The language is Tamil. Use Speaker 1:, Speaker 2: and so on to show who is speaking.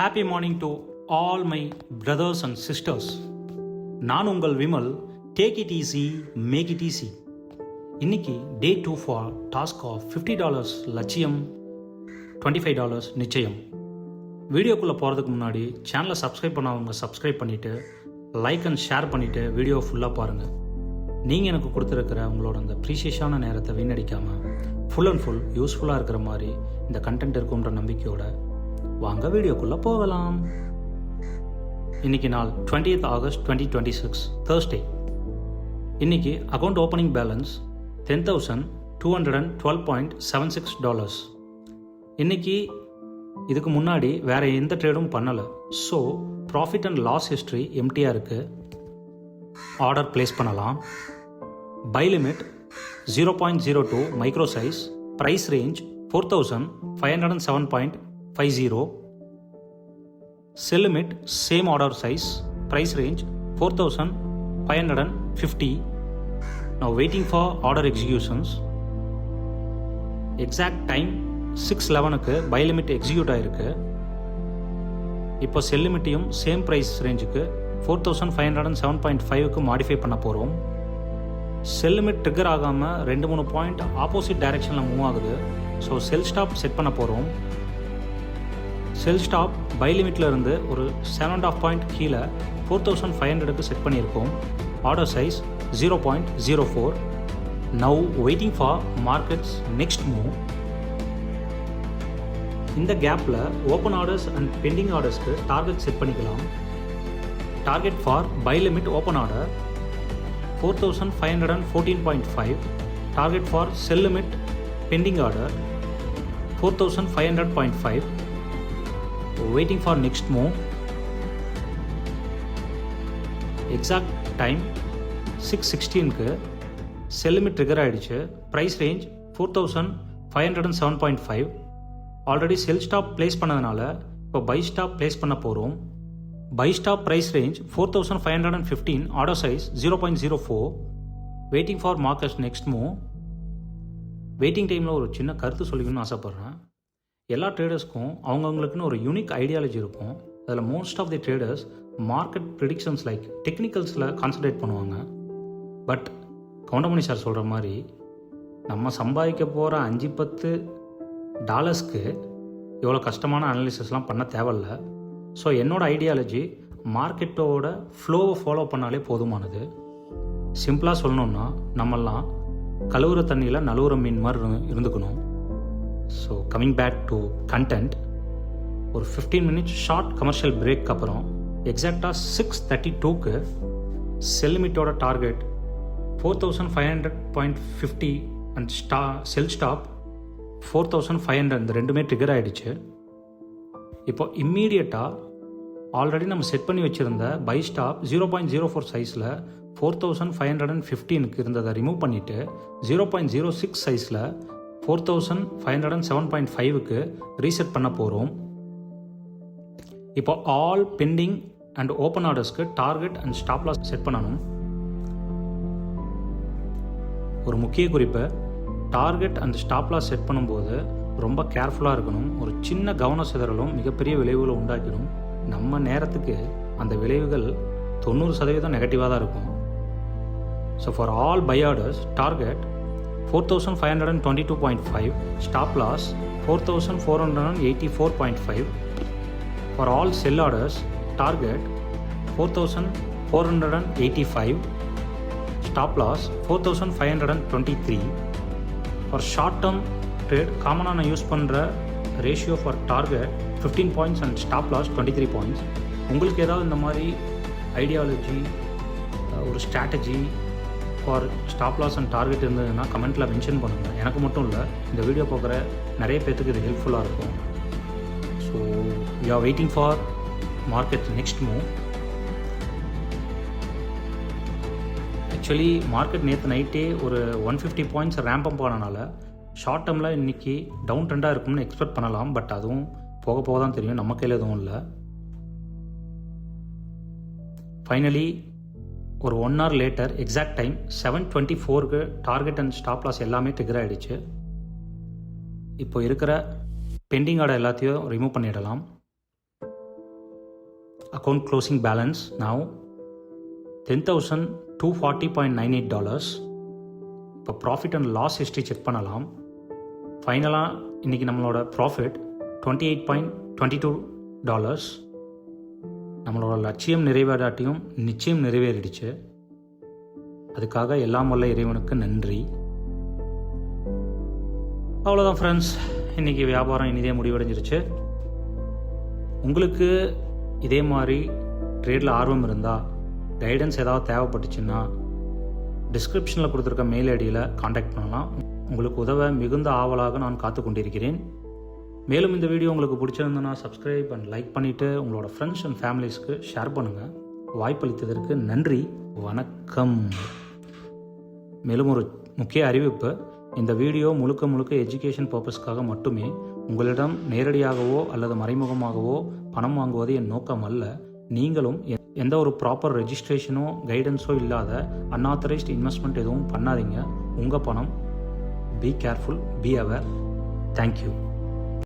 Speaker 1: Happy morning to all my brothers and sisters. நான் உங்கள் Vimal. Take it easy, make it easy. இன்னைக்கு டே 2 ஃபார் டாஸ்க் ஆஃப் $50 லட்சியம், $25 நிச்சயம். வீடியோக்குள்ளே போகிறதுக்கு முன்னாடி சேனலை சப்ஸ்கிரைப் பண்ணவங்க சப்ஸ்கிரைப் பண்ணிவிட்டு லைக் அண்ட் ஷேர் பண்ணிவிட்டு வீடியோ ஃபுல்லாக பாருங்கள். நீங்கள் எனக்கு கொடுத்துருக்கிற உங்களோட அந்த ப்ரீஷியஸான நேரத்தை வீணடிக்காமல் ஃபுல் அண்ட் ஃபுல் யூஸ்ஃபுல்லாக இருக்கிற மாதிரி இந்த கண்டென்ட் இருக்குன்ற நம்பிக்கையோட வாங்க வீடியோக்குள்ளே போகலாம். இன்னைக்கு நாள் 20th ஆகஸ்ட் 2026 Thursday. இன்னைக்கு அக்கௌண்ட் ஓப்பனிங் பேலன்ஸ் $10,212.76. இன்னைக்கு இதுக்கு முன்னாடி வேற எந்த ட்ரேடும் பண்ணலை. So profit and loss history எம்டியாக இருக்குது. ஆர்டர் பிளேஸ் பண்ணலாம். Buy limit 0.02 micro size. Price range 4,507.50. Sell limit same order size. Price range 4,550. Now waiting for order executions. Exact time 6:11க்கு பை லிமிட் எக்ஸிக்யூட் ஆகிருக்கு. இப்போ செல் லிமிட்டையும் சேம் ப்ரைஸ் ரேஞ்சுக்கு 4,507.5க்கு மாடிஃபை பண்ண போகிறோம். செல் லிமிட் ட்ரிகர் ஆகாமல் 2-3 பாயிண்ட் ஆப்போசிட் டைரெக்ஷனில் மூவ் ஆகுது. ஸோ செல் ஸ்டாப் செட் பண்ண போகிறோம். செல் ஸ்டாப் பை லிமிட்டில் இருந்து ஒரு 7.5 பாயிண்ட் கீழே 4,500க்கு செட் பண்ணியிருக்கோம். Order size 0.04. Now waiting for markets next move. இந்த கேப்பில் ஓப்பன் ஆர்டர்ஸ் அண்ட் பெண்டிங் ஆர்டர்ஸ்க்கு டார்கெட் செட் பண்ணிக்கலாம். Target for buy limit open order 4,514.5. Target for sell limit pending order 4,500.5. Waiting for next move. Exact time 6:16க்கு செல் லிமிட் ட்ரிகர் ஆகிடுச்சு. Price range 4,507.5. Already sell stop place பண்ணதுனால இப்போ பை ஸ்டாப் பிளேஸ் பண்ண போகிறோம். Buy stop price range 4,515. Order size 0.04. Waiting for markets next move. Waiting டைமில் ஒரு சின்ன கருத்து சொல்லிக்கணும்னு ஆசைப்பட்றேன். எல்லா ட்ரேடர்ஸ்க்கும் அவங்கவுங்களுக்குன்னு ஒரு யூனிக் ஐடியாலஜி இருக்கும். அதில் most of the traders market predictions like டெக்னிக்கல்ஸில் கான்சன்ட்ரேட் பண்ணுவாங்க. பட் கவுண்டமணி சார் சொல்கிற மாதிரி நம்ம சம்பாதிக்க போகிற $5-10 இவ்வளோ கஷ்டமான அனாலிசிஸ்லாம் பண்ண தேவையில்ல. ஸோ என்னோட ஐடியாலஜி மார்க்கெட்டோட ஃப்ளோவை ஃபாலோ பண்ணாலே போதுமானது. சிம்பிளாக சொல்லணுன்னா நம்மெல்லாம் கழுவுற தண்ணியில் நழுவுற மீன் மாதிரி இருந்துக்கணும். So coming back to content, ஒரு 15 மினிட்ஸ் ஷார்ட் கமர்ஷியல் பிரேக் அப்புறம் எக்ஸாக்டாக 6:32க்கு செல் லிமிட்டோட டார்கெட் 4,500.50 அண்ட் செல் ஸ்டாப் 4,500. இந்த ரெண்டுமே ட்ரிகர் ஆகிடுச்சு. இப்போ இம்மீடியட்டாக ஆல்ரெடி நம்ம செட் பண்ணி வச்சுருந்த பை ஸ்டாப் 0.04 சைஸில் 4,515க்கு இருந்ததை ரிமூவ் பண்ணிவிட்டு 0.06 சைஸில் 4,507.5க்கு ரீசெட் பண்ண போகிறோம். இப்போ ஆல் பெண்டிங் அண்ட் ஓப்பன் ஆர்டர்ஸ்க்கு target and stop loss set பண்ணணும். ஒரு முக்கிய குறிப்பு, target and stop loss set பண்ணும்போது ரொம்ப கேர்ஃபுல்லாக இருக்கணும். ஒரு சின்ன கவன சிதறலும் மிகப்பெரிய விளைவுகளை உண்டாக்கிடும். நம்ம நேரத்துக்கு அந்த விளைவுகள் 90% நெகட்டிவாக தான் இருக்கும். So for all buy orders target 4,522.5. Stop loss 4,484.5. For all sell orders target 4,485. Stop loss 4,523. For short term trade காமனாக நான் யூஸ் பண்ணுற ratio for target 15 points and stop loss 23 points. உங்களுக்கு ஏதாவது இந்த மாதிரி ஐடியாலஜி, ஒரு strategy for stop loss and target இருந்ததுன்னா கமெண்ட்டில் மென்ஷன் பண்ணுங்கள். எனக்கு மட்டும் இல்லை, இந்த வீடியோ பார்க்குற நிறைய பேர்த்துக்கு இது ஹெல்ப்ஃபுல்லாக இருக்கும். So you are waiting for market next move. Actually market நேற்று நைட்டே ஒரு 150 பாயிண்ட்ஸ் ரேம்ப் அப் ஆனனால ஷார்ட் டேர்மில் இன்றைக்கி டவுன் ட்ரெண்டாக இருக்கும்னு எக்ஸ்பெக்ட் பண்ணலாம். பட் அதுவும் போக போக தான் தெரியும், நம்ம கையில் எதுவும் இல்லை. ஃபைனலி ஒரு 1 hour லேட்டர் எக்ஸாக்ட் டைம் 7:24க்கு டார்கெட் அண்ட் ஸ்டாப் லாஸ் எல்லாமே ட்ரிகர் ஆகிடுச்சு. இப்போ இருக்கிற பெண்டிங் ஆர்டர் எல்லாத்தையும் ரிமூவ் பண்ணிடலாம். account closing balance now $10,240.98. இப்போ profit and loss history check பண்ணலாம். ஃபைனலாக இன்றைக்கி நம்மளோட ப்ராஃபிட் $28.22. நம்மளோட லட்சியம் நிறைவேறாட்டியும் நிச்சயம் நிறைவேறிடுச்சு. அதுக்காக எல்லாம் வல்ல இறைவனுக்கு நன்றி. அவ்வளோதான் ஃப்ரெண்ட்ஸ், இன்றைக்கி வியாபாரம் இனிதே முடிவடைஞ்சிருச்சு. உங்களுக்கு இதே மாதிரி ட்ரேடில் ஆர்வம் இருந்தால், கைடன்ஸ் ஏதாவது தேவைப்பட்டுச்சுன்னா டிஸ்கிரிப்ஷனில் கொடுத்துருக்க மெயில் ஐடியில் காண்டாக்ட் பண்ணலாம். உங்களுக்கு உதவ மிகுந்த ஆவலாக நான் காத்து கொண்டிருக்கிறேன். மேலும் இந்த வீடியோ உங்களுக்கு பிடிச்சிருந்ததுன்னா சப்ஸ்கிரைப் அண்ட் லைக் பண்ணிவிட்டு உங்களோட ஃப்ரெண்ட்ஸ் அண்ட் ஃபேமிலிஸ்க்கு ஷேர் பண்ணுங்கள். வாய்ப்பளித்ததற்கு நன்றி. வணக்கம். மேலும் ஒரு முக்கிய அறிவிப்பு, இந்த வீடியோ முழுக்க எஜுகேஷன் பர்பஸ்க்காக மட்டுமே. உங்களிடம் நேரடியாகவோ அல்லது மறைமுகமாகவோ பணம் வாங்குவது என் நோக்கம் அல்ல. நீங்களும் எந்த ஒரு ப்ராப்பர் ரெஜிஸ்ட்ரேஷனோ கைடன்ஸோ இல்லாத அன்ஆத்தரைஸ்ட் இன்வெஸ்ட்மெண்ட் எதுவும் பண்ணாதீங்க. உங்கள் பணம். Be careful, be aware. Thank you.